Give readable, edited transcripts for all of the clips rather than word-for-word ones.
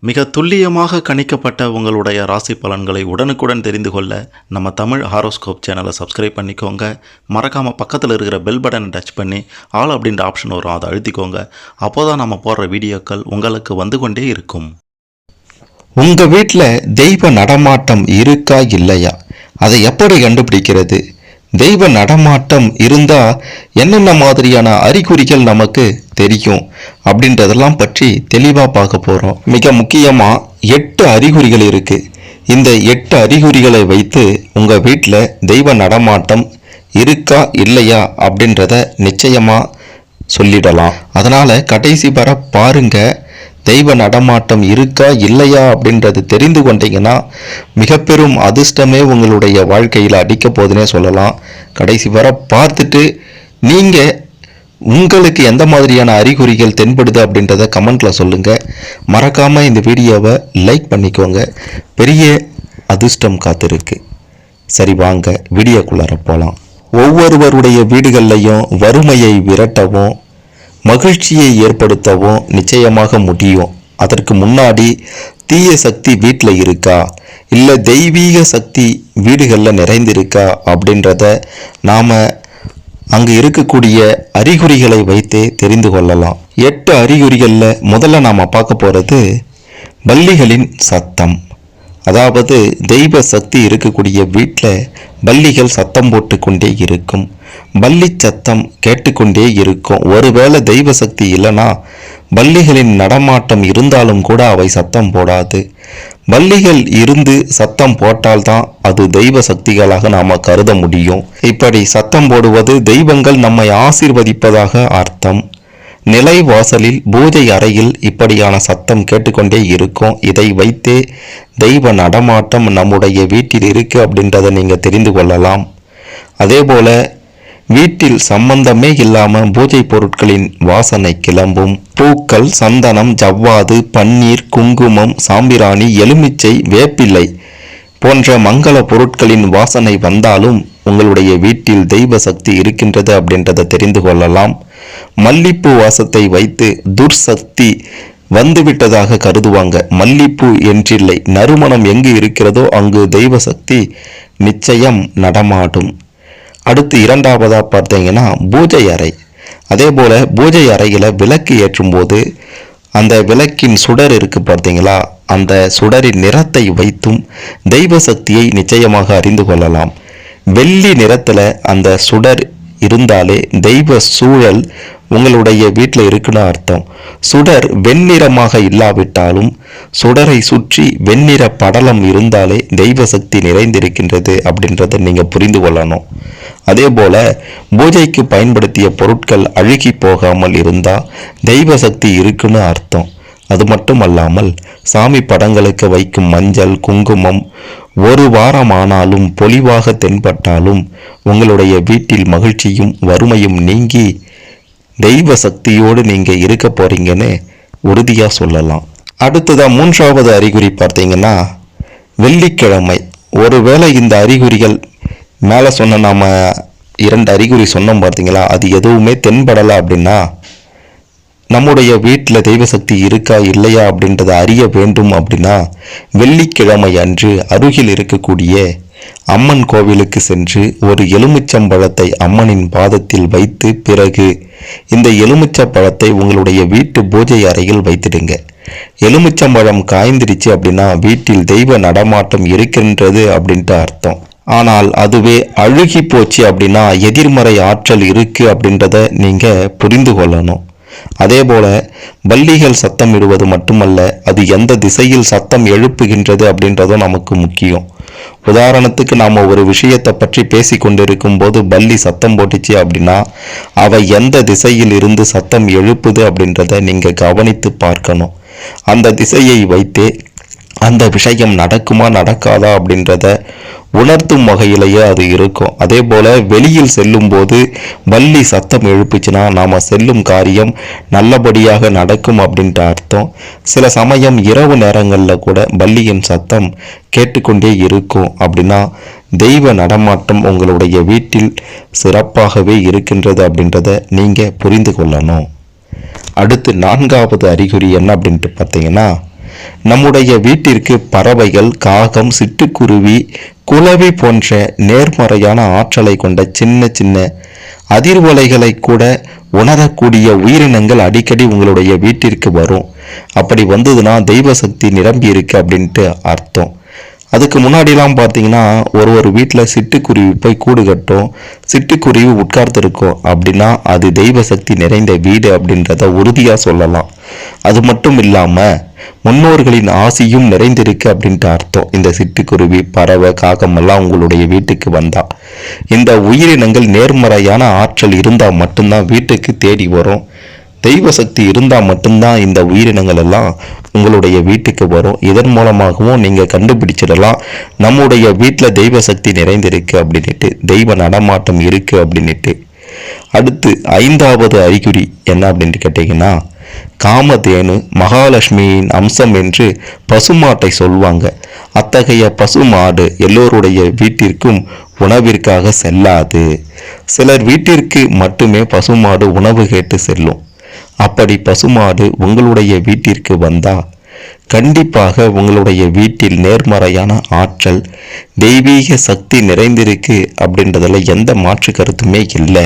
மிக துல்லியமாக கணிக்கப்பட்ட உங்களுடைய ராசி பலன்களை உடனுக்குடன் தெரிந்து கொள்ள நம்ம தமிழ் ஹாரோஸ்கோப் சேனலை சப்ஸ்கிரைப் பண்ணிக்கோங்க. மறக்காமல் பக்கத்தில் இருக்கிற பெல் பட்டனை டச் பண்ணி ஆல் அப்படின்ற ஆப்ஷன் வரும், அதை அழுத்திக்கோங்க. அப்போ தான் நம்ம போடுற வீடியோக்கள் உங்களுக்கு வந்து கொண்டே இருக்கும். உங்கள் வீட்டில் தெய்வ நடமாட்டம் இருக்கா இல்லையா, அதை எப்படி கண்டுபிடிக்கிறது? தெய்வ நடமாட்டம் இருந்தால் என்னென்ன மாதிரியான அறிகுறிகள் நமக்கு தெரியும் அப்படின்றதெல்லாம் பற்றி தெளிவாக பார்க்க போகிறோம். மிக முக்கியமாக 8 அறிகுறிகள் இருக்குது. இந்த 8 அறிகுறிகளை வைத்து உங்கள் வீட்டில் தெய்வ நடமாட்டம் இருக்கா இல்லையா அப்படின்றத நிச்சயமாக சொல்லிடலாம். அதனால் கடைசி வர பாருங்கள். தெய்வ நடமாட்டம் இருக்கா இல்லையா அப்படின்றது தெரிந்து கொண்டீங்கன்னா மிக பெரும் அதிர்ஷ்டமே உங்களுடைய வாழ்க்கையில் அடிக்க போதுன்னே சொல்லலாம். கடைசி வர பார்த்துட்டு நீங்கள் உங்களுக்கு எந்த மாதிரியான அறிகுறிகள் தென்படுது அப்படின்றத கமெண்ட்டில் சொல்லுங்கள். மறக்காமல் இந்த வீடியோவை லைக் பண்ணிக்கோங்க. பெரிய அதிர்ஷ்டம் காத்திருக்கு. சரி, வாங்க வீடியோக்குள்ளார போகலாம். ஒவ்வொருவருடைய வீடுகள்லையும் வறுமையை விரட்டவும் மகிழ்ச்சியை ஏற்படுத்தவும் நிச்சயமாக முடியும். அதற்கு முன்னாடி தீய சக்தி வீட்டில் இருக்கா இல்லை தெய்வீக சக்தி வீடுகளில் நிறைந்திருக்கா அப்படின்றத நாம் அங்கே இருக்கக்கூடிய அறிகுறிகளை வைத்தே தெரிந்து கொள்ளலாம். 8 அறிகுறிகளில் முதல்ல நாம் பார்க்க போகிறது பல்லிகளின் சத்தம். அதாவது தெய்வ சக்தி இருக்கக்கூடிய வீட்டில் பல்லிகள் சத்தம் போட்டு கொண்டே இருக்கும். பல்லி சத்தம் கேட்டுக்கொண்டே இருக்கும். ஒருவேளை தெய்வ சக்தி இல்லைனா பல்லிகளின் நடமாட்டம் இருந்தாலும் கூட அவை சத்தம் போடாது. பல்லிகள் இருந்து சத்தம் போட்டால்தான் அது தெய்வ சக்திகளாக நாம் கருத முடியும். இப்படி சத்தம் போடுவது தெய்வங்கள் நம்மை ஆசீர்வதிப்பதாக அர்த்தம். நிலை வாசலில் பூஜை அறையில் இப்படியான சத்தம் கேட்டுக்கொண்டே இருக்கும். இதை வைத்தே தெய்வ நடமாட்டம் நம்முடைய வீட்டில் இருக்கு அப்படின்றத நீங்கள் தெரிந்து கொள்ளலாம். அதே போல வீட்டில் சம்பந்தமே இல்லாமல் பூஜை பொருட்களின் வாசனை கிளம்பும். பூக்கள், சந்தனம், ஜவ்வாது, பன்னீர், குங்குமம், சாம்பிராணி, எலுமிச்சை, வேப்பிலை போன்ற மங்கள பொருட்களின் வாசனை வந்தாலும் உங்களுடைய வீட்டில் தெய்வ சக்தி இருக்கின்றது அப்படின்றத தெரிந்து கொள்ளலாம். மல்லிப்பூ வாசத்தை வைத்து துர்சக்தி வந்துவிட்டதாக கருதுவாங்க. மல்லிப்பூ என்றில்லை, நறுமணம் எங்கு இருக்கிறதோ அங்கு தெய்வ சக்தி நிச்சயம் நடமாடும். அடுத்து இரண்டாவதாக பார்த்தீங்கன்னா பூஜை அறை. அதே போல் பூஜை அறையில் விளக்கு ஏற்றும் போது அந்த விளக்கின் சுடர் இருக்கு பார்த்தீங்களா, அந்த சுடரின் நிறத்தை வைத்தும் தெய்வ சக்தியை நிச்சயமாக அறிந்து கொள்ளலாம். வெள்ளி நிறத்தில் அந்த சுடர் இருந்தாலே தெய்வ சூழல் உங்களுடைய வீட்டில் இருக்குன்னு அர்த்தம். சுடர் வெண்ணிறமாக இல்லாவிட்டாலும் சுடரை சுற்றி வெண்ணிற படலம் இருந்தாலே தெய்வ சக்தி நிறைந்திருக்கின்றது அப்படின்றத நீங்கள் புரிந்து கொள்ளணும். அதே போல பூஜைக்கு பயன்படுத்திய பொருட்கள் அழுகி போகாமல் இருந்தால் தெய்வ சக்தி இருக்குன்னு அர்த்தம். அது மட்டும் அல்லாமல் சாமி படங்களுக்கு வைக்கும் மஞ்சள், குங்குமம் ஒரு வாரம் ஆனாலும் பொலிவாக தென்பட்டாலும் உங்களுடைய வீட்டில் மகிழ்ச்சியும் வறுமையும் நீங்கி தெய்வ சக்தியோடு நீங்கள் இருக்க போறீங்கன்னு உறுதியாக சொல்லலாம். அடுத்ததான் 3வது அறிகுறி பார்த்தீங்கன்னா வெள்ளிக்கிழமை. ஒருவேளை இந்த அறிகுறிகள் மேலே சொன்ன நாம் 2 அறிகுறி சொன்னோம் பார்த்தீங்களா, அது எதுவுமே தென்படலை அப்படின்னா நம்முடைய வீட்டில் தெய்வ சக்தி இருக்கா இல்லையா அப்படின்றத அறிய வேண்டும். அப்படின்னா வெள்ளிக்கிழமை அன்று அருகில் இருக்கக்கூடிய அம்மன் கோவிலுக்கு சென்று ஒரு எலுமிச்சம்பழத்தை அம்மனின் பாதத்தில் வைத்து பிறகு இந்த எலுமிச்சம்பழத்தை உங்களுடைய வீட்டு பூஜை அறையில் வைத்திடுங்க. எலுமிச்சம்பழம் காய்ந்திருச்சு அப்படின்னா வீட்டில் தெய்வ நடமாட்டம் இருக்கின்றது அப்படின்ட்டு அர்த்தம். ஆனால் அதுவே அழுகி போச்சு அப்படின்னா எதிர்மறை ஆற்றல் இருக்கு அப்படின்றத நீங்கள் புரிந்து கொள்ளணும். அதே போல பல்லிகள் சத்தம் இடுவது மட்டுமல்ல, அது எந்த திசையில் சத்தம் எழுப்புகின்றது அப்படின்றதும் நமக்கு முக்கியம். உதாரணத்துக்கு நாம் ஒரு விஷயத்தை பற்றி பேசி கொண்டிருக்கும் போது பல்லி சத்தம் போட்டுச்சு அப்படின்னா அவை எந்த திசையில் இருந்து சத்தம் எழுப்புது அப்படின்றத நீங்கள் கவனித்து பார்க்கணும். அந்த திசையை வைத்தே அந்த விஷயம் நடக்குமா நடக்காதா அப்படின்றத உணர்த்தும் வகையிலேயே அது இருக்கும். அதே போல் வெளியில் செல்லும் போது பல்லி சத்தம் எழுப்புச்சுன்னா நாம் செல்லும் காரியம் நல்லபடியாக நடக்கும் அப்படின்ற அர்த்தம். சில சமயம் இரவு நேரங்களில் கூட பல்லியின் சத்தம் கேட்டுக்கொண்டே இருக்கும். அப்படின்னா தெய்வ நடமாட்டம் உங்களுடைய வீட்டில் சிறப்பாகவே இருக்கின்றது அப்படின்றத நீங்கள் புரிந்து கொள்ளணும். அடுத்து 4வது அறிகுறி என்ன அப்படின்ட்டு பார்த்தீங்கன்னா நம்முடைய வீட்டிற்கு பறவைகள், காகம், சிட்டுக்குருவி, குளவி போன்ற நேர்மறையான ஆற்றலை கொண்ட சின்ன சின்ன அதிர்வலைகளை கூட உணரக்கூடிய உயிரினங்கள் அடிக்கடி உங்களுடைய வீட்டிற்கு வரும். அப்படி வந்ததுன்னா தெய்வ சக்தி நிரம்பி இருக்கு அப்படின்ட்டு அர்த்தம். அதுக்கு முன்னாடிலாம் பார்த்தீங்கன்னா ஒரு வீட்டில் சிட்டுக்குருவி போய் கூடு கட்டும், சிட்டுக்குருவி உட்கார்ந்துருக்கும் அப்படின்னா அது தெய்வ சக்தி நிறைந்த வீடு அப்படின்றத உறுதியாக சொல்லலாம். அது மட்டும் இல்லாமல் முன்னோர்களின் ஆசியும் நிறைந்திருக்கு அப்படின்ட்டு அர்த்தம். இந்த சிட்டுக்குருவி, பறவை, காகம் எல்லாம் உங்களுடைய வீட்டுக்கு வந்தா இந்த உயிரினங்கள் நேர்மறையான ஆற்றல் இருந்தால் மட்டும்தான் வீட்டுக்கு தேடி வரும். தெய்வ சக்தி இருந்தால் மட்டும்தான் இந்த உயிரினங்கள் எல்லாம் உங்களுடைய வீட்டுக்கு வரும். இதன் மூலமாகவும் நீங்கள் கண்டுபிடிச்சிடலாம் நம்முடைய வீட்டில் தெய்வ சக்தி நிறைந்திருக்கு அப்படின்ட்டு, தெய்வ நடமாட்டம் இருக்குது அப்படின்ட்டு. அடுத்து 5வது அறிகுறி என்ன அப்படின்ட்டு கேட்டிங்கன்னா, காமதேனு மகாலட்சுமியின் அம்சம் என்று பசுமாட்டை சொல்வாங்க. அத்தகைய பசுமாடு எல்லோருடைய வீட்டிற்கும் உணவிற்காக செல்லாது. சிலர் வீட்டிற்கு மட்டுமே பசுமாடு உணவு கேட்டு செல்லும். அப்படி பசுமாடு உங்களுடைய வீட்டிற்கு வந்தா கண்டிப்பாக உங்களுடைய வீட்டில் நேர்மறையான ஆற்றல், தெய்வீக சக்தி நிறைந்திருக்கு அப்படின்றதுல எந்த மாற்று கருத்துமே இல்லை.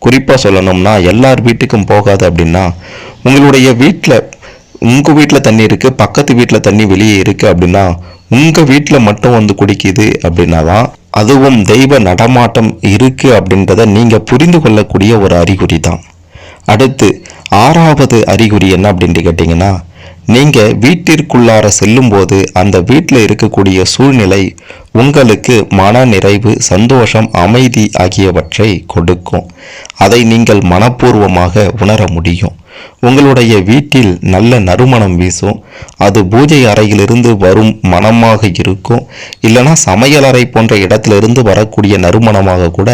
குறிப்பாக சொல்லணும்னா எல்லார் வீட்டுக்கும் போகாது அப்படின்னா, உங்களுடைய உங்கள் வீட்டில் தண்ணி இருக்குது, பக்கத்து வீட்டில் தண்ணி வெளியே இருக்குது அப்படின்னா உங்கள் வீட்டில் மட்டும் வந்து குடிக்குது அப்படின்னா தான் அதுவும் தெய்வ நடமாட்டம் இருக்குது அப்படின்றத நீங்கள் புரிந்து கொள்ளக்கூடிய ஒரு அறிகுறி தான். அடுத்து 6வது அறிகுறி என்ன அப்படின்ட்டு கேட்டிங்கன்னா, நீங்கள் வீட்டிற்குள்ளார செல்லும்போது அந்த வீட்டில் இருக்கக்கூடிய சூழ்நிலை உங்களுக்கு மன நிறைவு, சந்தோஷம், அமைதி ஆகியவற்றை கொடுக்கும். அதை நீங்கள் மனப்பூர்வமாக உணர முடியும். உங்களுடைய வீட்டில் நல்ல நறுமணம் வீசும். அது பூஜை அறையிலிருந்து வரும் மனமாக இருக்கும், இல்லைனா சமையலறை போன்ற இடத்திலிருந்து வரக்கூடிய நறுமணமாக கூட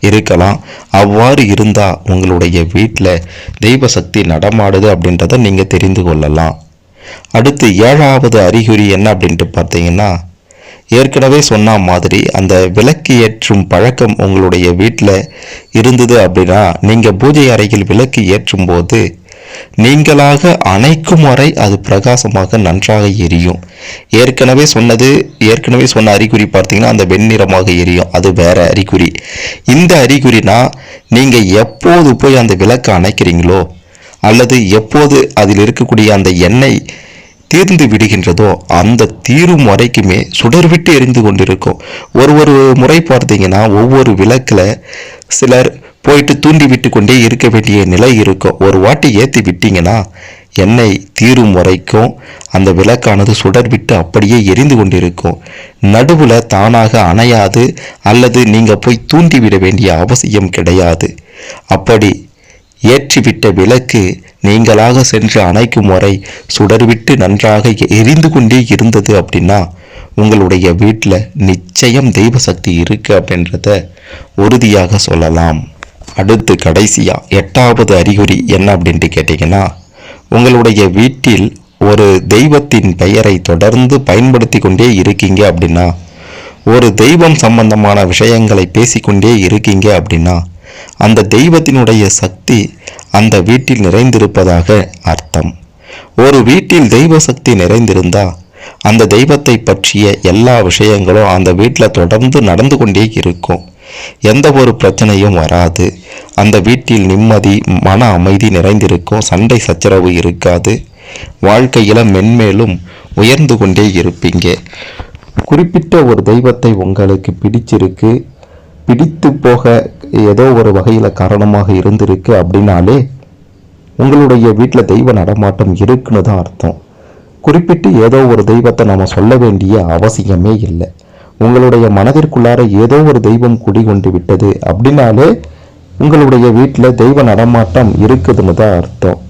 இருக்கலாம். அவ்வாறு இருந்தால் உங்களுடைய வீட்டில் தெய்வ சக்தி நடமாடுது அப்படின்றத நீங்கள் தெரிந்து கொள்ளலாம். அடுத்து 7வது அறிகுறி என்ன அப்படின்ட்டு பார்த்தீங்கன்னா, ஏற்கனவே சொன்ன மாதிரி அந்த விளக்கு ஏற்றும் பழக்கம் உங்களுடைய வீட்டில் இருந்தது அப்படின்னா, நீங்கள் பூஜை அறையில் விளக்கு ஏற்றும் போது நீங்களாக அணைக்கும் வரை அது பிரகாசமாக நன்றாக எரியும். ஏற்கனவே சொன்ன அறிகுறி பார்த்தீங்கன்னா அந்த வெண்ணிறமாக எரியும், அது வேற அறிகுறி. இந்த அறிகுறினா நீங்கள் எப்போது போய் அந்த விளக்கை அணைக்கிறீங்களோ அல்லது எப்போது அதில் இருக்கக்கூடிய அந்த எண்ணெய் தீர்ந்து விடுகின்றதோ அந்த தீரும் வரைக்குமே சுடர்விட்டு எரிந்து கொண்டிருக்கும். ஒரு முறை பார்த்தீங்கன்னா ஒவ்வொரு விளக்கில் சிலர் போயிட்டு தூண்டி விட்டு கொண்டே இருக்க வேண்டிய நிலை இருக்கும். ஒரு வாட்டி ஏற்றி விட்டீங்கன்னா எண்ணெய் தீரும் வரைக்கும் அந்த விளக்கானது சுடர் விட்டு அப்படியே எரிந்து கொண்டிருக்கும். நடுவில் தானாக அணையாது அல்லது நீங்கள் போய் தூண்டி விட வேண்டிய அவசியம் கிடையாது. அப்படி ஏற்றிவிட்ட விளக்கு நீங்களாக சென்று அணைக்கும் வரை சுடர்விட்டு நன்றாக எரிந்து கொண்டே இருந்தது அப்படின்னா உங்களுடைய வீட்டில் நிச்சயம் தெய்வ சக்தி இருக்கு அப்படின்றத உறுதியாக சொல்லலாம். அடுத்து கடைசியாக 8வது அறிகுறி என்ன அப்படின்ட்டு கேட்டிங்கன்னா, உங்களுடைய வீட்டில் ஒரு தெய்வத்தின் பெயரை தொடர்ந்து பயன்படுத்தி கொண்டே இருக்கீங்க அப்படின்னா, ஒரு தெய்வம் சம்பந்தமான விஷயங்களை பேசிக்கொண்டே இருக்கீங்க அப்படின்னா அந்த தெய்வத்தினுடைய சக்தி அந்த வீட்டில் நிறைந்திருப்பதாக அர்த்தம். ஒரு வீட்டில் தெய்வ சக்தி நிறைந்திருந்தா அந்த தெய்வத்தை பற்றிய எல்லா விஷயங்களும் அந்த வீட்டில் தொடர்ந்து நடந்து கொண்டே இருக்கும். எந்த ஒரு பிரச்சனையும் வராது. அந்த வீட்டில் நிம்மதி, மன அமைதி நிறைந்திருக்கும். சண்டை சச்சரவு இருக்காது. வாழ்க்கையில் மென்மேலும் உயர்ந்து கொண்டே இருப்பீங்க. குறிப்பிட்ட ஒரு தெய்வத்தை உங்களுக்கு பிடித்து போக ஏதோ ஒரு வகையில் காரணமாக இருந்திருக்கு அப்படின்னாலே உங்களுடைய வீட்டில் தெய்வ நடமாட்டம் இருக்குன்னு தான் அர்த்தம். குறிப்பிட்டு ஏதோ ஒரு தெய்வத்தை நாம் சொல்ல வேண்டிய அவசியமே இல்லை. உங்களுடைய மனதிற்குள்ளார ஏதோ ஒரு தெய்வம் குடிகொண்டு விட்டது அப்படின்னாலே உங்களுடைய வீட்டில் தெய்வ நடமாட்டம் இருக்குதுன்னு தான் அர்த்தம்.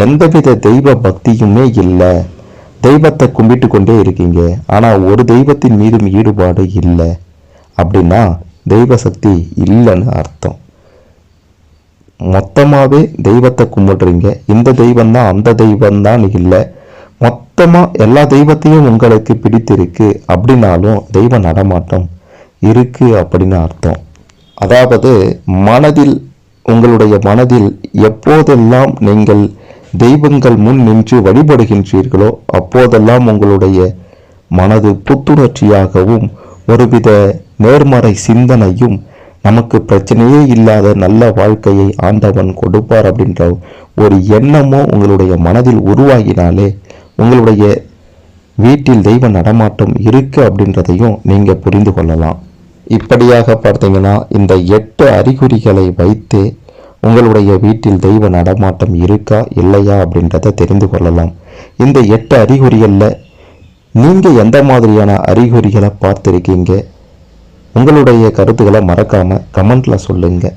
எந்தவித தெய்வ பக்தியுமே இல்லை, தெய்வத்தை கும்பிட்டு கொண்டே இருக்கீங்க, ஆனால் ஒரு தெய்வத்தின் மீதும் ஈடுபாடு இல்லை அப்படின்னா தெய்வ சக்தி இல்லைன்னு அர்த்தம். மொத்தமாகவே தெய்வத்தை கும்பிடுறீங்க, இந்த தெய்வம் தான் அந்த தெய்வம் தான் இல்லை, மொத்தமாக எல்லா தெய்வத்தையும் உங்களுக்கு பிடித்திருக்கு அப்படின்னாலும் தெய்வ நடமாட்டம் இருக்கு அப்படின்னு அர்த்தம். அதாவது உங்களுடைய மனதில் எப்போதெல்லாம் நீங்கள் தெய்வங்கள் முன் நின்று வழிபடுகின்றீர்களோ அப்போதெல்லாம் உங்களுடைய மனது புத்துணர்ச்சியாகவும் ஒருவித நேர்மறை சிந்தனையும், நமக்கு பிரச்சனையே இல்லாத நல்ல வாழ்க்கையை ஆண்டவன் கொடுப்பார் அப்படின்ற ஒரு எண்ணமோ உங்களுடைய மனதில் உருவாகினாலே உங்களுடைய வீட்டில் தெய்வ நடமாட்டம் இருக்கு அப்படின்றதையும் நீங்க புரிந்து கொள்ளலாம். இப்படியாக பார்த்தீங்கன்னா இந்த 8 அறிகுறிகளை வைத்து உங்களுடைய வீட்டில் தெய்வ நடமாட்டம் இருக்கா இல்லையா அப்படின்றத தெரிந்து கொள்ளலாம். இந்த 8 அறிகுறிகளில் நீங்கள் எந்த மாதிரியான அறிகுறிகளை பார்த்துருக்கீங்க? உங்களுடைய கருத்துக்களை மறக்காமல் கமெண்ட்டில் சொல்லுங்கள்.